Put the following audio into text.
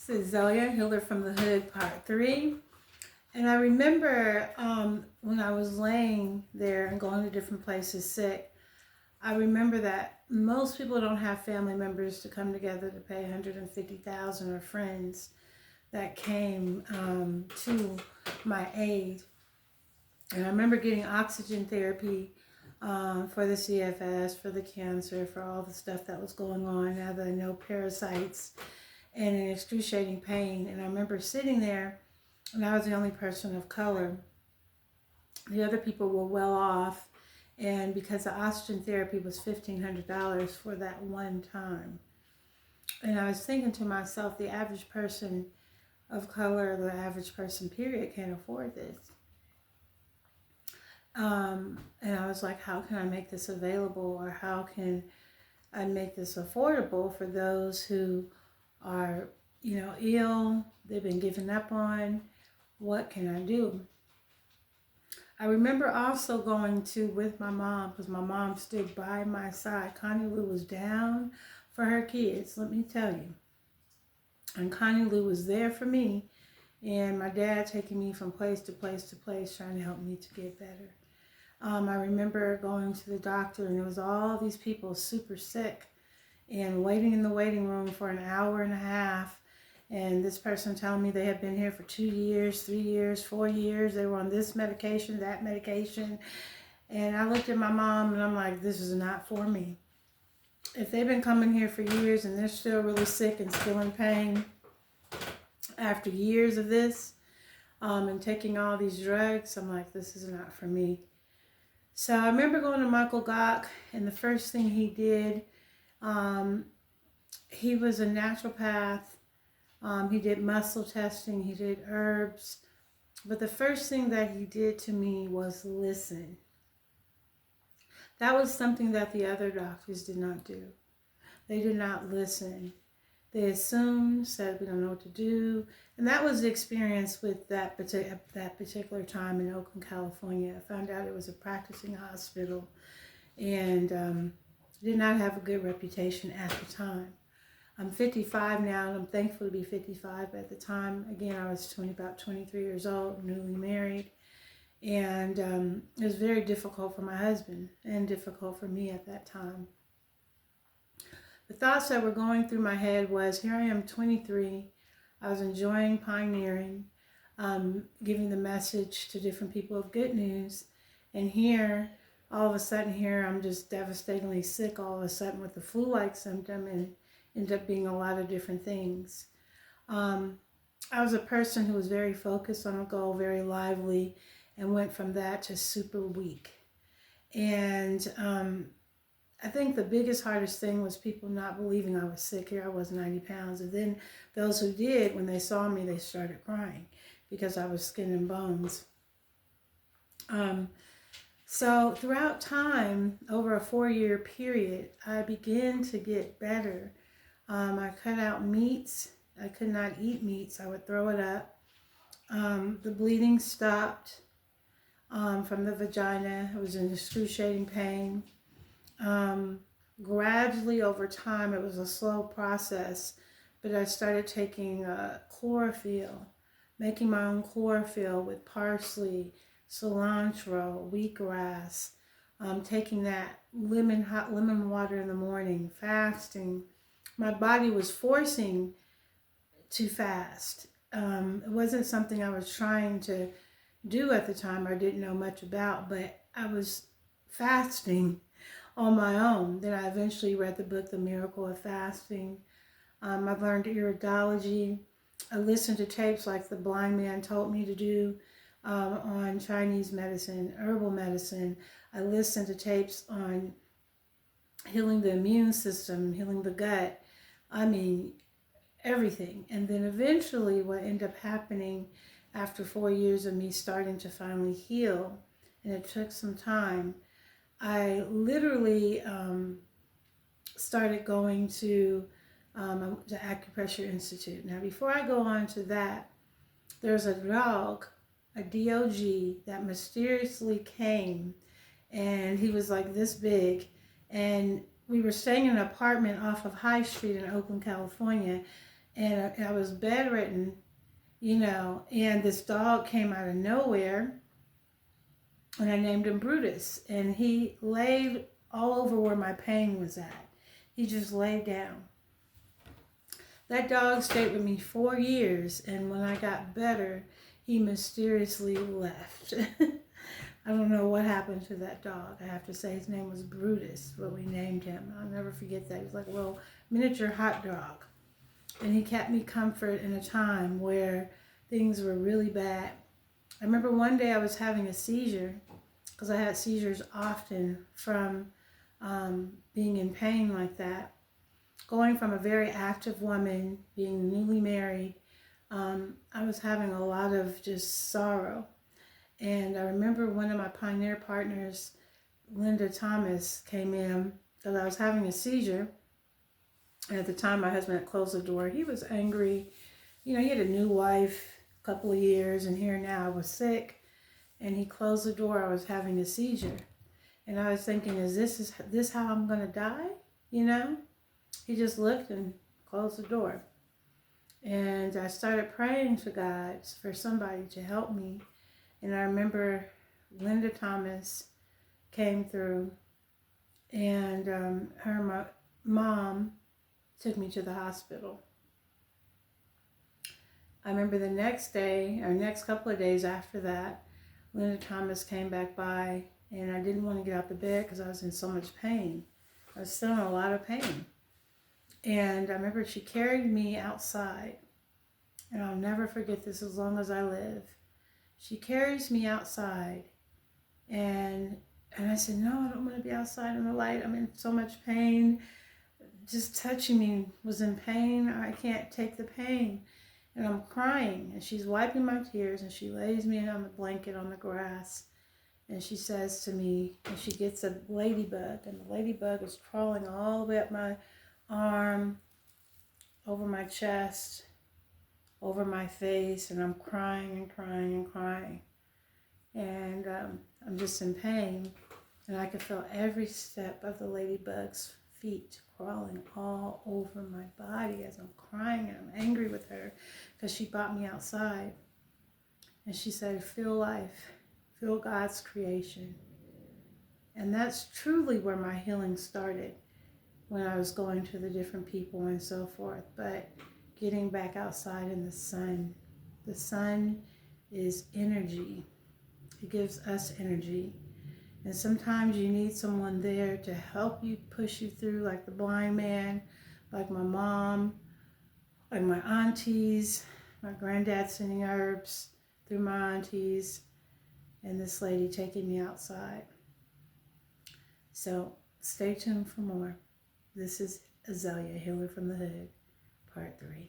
This is Zelia, Healer from the Hood, Part 3. And I remember when I was laying there and going to different places sick, I remember that most people don't have family members to come together to pay $150,000 or friends that came to my aid. And I remember getting oxygen therapy for the CFS, for the cancer, for all the stuff that was going on. Now that I know parasites and in excruciating pain. And I remember sitting there, and I was the only person of color. The other people were well off, and because the oxygen therapy was $1,500 for that one time. And I was thinking to myself, the average person of color, the average person, period, can't afford this. And I was like, how can I make this available, or how can I make this affordable for those who are, ill, they've been given up on? What can I do? I remember also going to with my mom, because my mom stood by my side. Connie Lou was down for her kids, let me tell you. And Connie Lou was there for me, and my dad taking me from place to place to place, trying to help me to get better. I remember going to the doctor, and there was all these people super sick and waiting in the waiting room for an hour and a half. And this person telling me they had been here for 2 years, 3 years, 4 years. They were on this medication, that medication. And I looked at my mom and I'm like, this is not for me. If they've been coming here for years and they're still really sick and still in pain after years of this and taking all these drugs, I'm like, this is not for me. So I remember going to Michael Gock, and the first thing he did, he was a naturopath. He did muscle testing, he did herbs. But the first thing that he did to me was listen. That was something that the other doctors did not do. They did not listen. They assumed, said we don't know what to do. And that was the experience with that particular time in Oakland, California. I found out it was a practicing hospital and did not have a good reputation at the time. I'm 55 now, and I'm thankful to be 55. At the time, again, I was about 23 years old, newly married. And it was very difficult for my husband and difficult for me at that time. The thoughts that were going through my head was, here I am, 23. I was enjoying pioneering, giving the message to different people of good news. And here, all of a sudden here, I'm just devastatingly sick all of a sudden with the flu-like symptom, and ended up being a lot of different things. I was a person who was very focused on a goal, very lively, and went from that to super weak. And I think the biggest, hardest thing was people not believing I was sick. Here I was 90 pounds. And then those who did, when they saw me, they started crying because I was skin and bones. So throughout time, over a 4-year period, I began to get better. I cut out meats. I could not eat meats. I would throw it up. The bleeding stopped from the vagina. I was in excruciating pain. Gradually over time, it was a slow process, but I started taking chlorophyll, making my own chlorophyll with parsley, cilantro, wheatgrass, taking that hot lemon water in the morning, fasting. My body was forcing to fast. It wasn't something I was trying to do at the time. I didn't know much about, but I was fasting on my own. Then I eventually read the book, The Miracle of Fasting. I learned iridology. I listened to tapes like The Blind Man Told Me to do on Chinese medicine, herbal medicine. I listened to tapes on healing the immune system, healing the gut. I mean, everything. And then eventually what ended up happening after 4 years of me starting to finally heal, and it took some time, I literally started going to the Acupressure Institute. Now, before I go on to that, there's a dog, a DOG, that mysteriously came, and he was like this big, and we were staying in an apartment off of High Street in Oakland, California, And I was bedridden, and this dog came out of nowhere, and I named him Brutus, and he laid all over where my pain was at. He just laid down. That dog stayed with me 4 years, and when I got better, he mysteriously left. I don't know what happened to that dog. I have to say his name was Brutus, but we named him. I'll never forget that. He was like a little miniature hot dog. And he kept me comfort in a time where things were really bad. I remember one day I was having a seizure, because I had seizures often from being in pain like that. Going from a very active woman, being newly married, I was having a lot of just sorrow. And I remember one of my pioneer partners, Linda Thomas, came in because I was having a seizure. And at the time, my husband had closed the door. He was angry. He had a new wife a couple of years, and here now I was sick. And he closed the door. I was having a seizure. And I was thinking, is this how I'm going to die? He just looked and closed the door. And I started praying to God for somebody to help me. And I remember Linda Thomas came through, and her mom took me to the hospital. I remember the next day, or next couple of days after that, Linda Thomas came back by, and I didn't want to get out of bed because I was in so much pain. I was still in a lot of pain. And I remember she carried me outside, and I'll never forget this as long as I live. She carries me outside, and I said, no, I don't want to be outside in the light. I'm in so much pain. Just touching me was in pain. I can't take the pain. And I'm crying, and she's wiping my tears, and she lays me on the blanket on the grass, and she says to me, and she gets a ladybug, and the ladybug is crawling all the way up my arm, over my chest, over my face, and I'm crying and crying and crying. And I'm just in pain, and I could feel every step of the ladybug's feet crawling all over my body as I'm crying, and I'm angry with her because she brought me outside. And she said, feel life, feel God's creation. And that's truly where my healing started, when I was going to the different people and so forth. But getting back outside in the sun. The sun is energy. It gives us energy. And sometimes you need someone there to help you, push you through, like the blind man, like my mom, like my aunties, my granddad sending herbs through my aunties, and this lady taking me outside. So stay tuned for more. This is Azalea, Healer from the Hood, Part 3.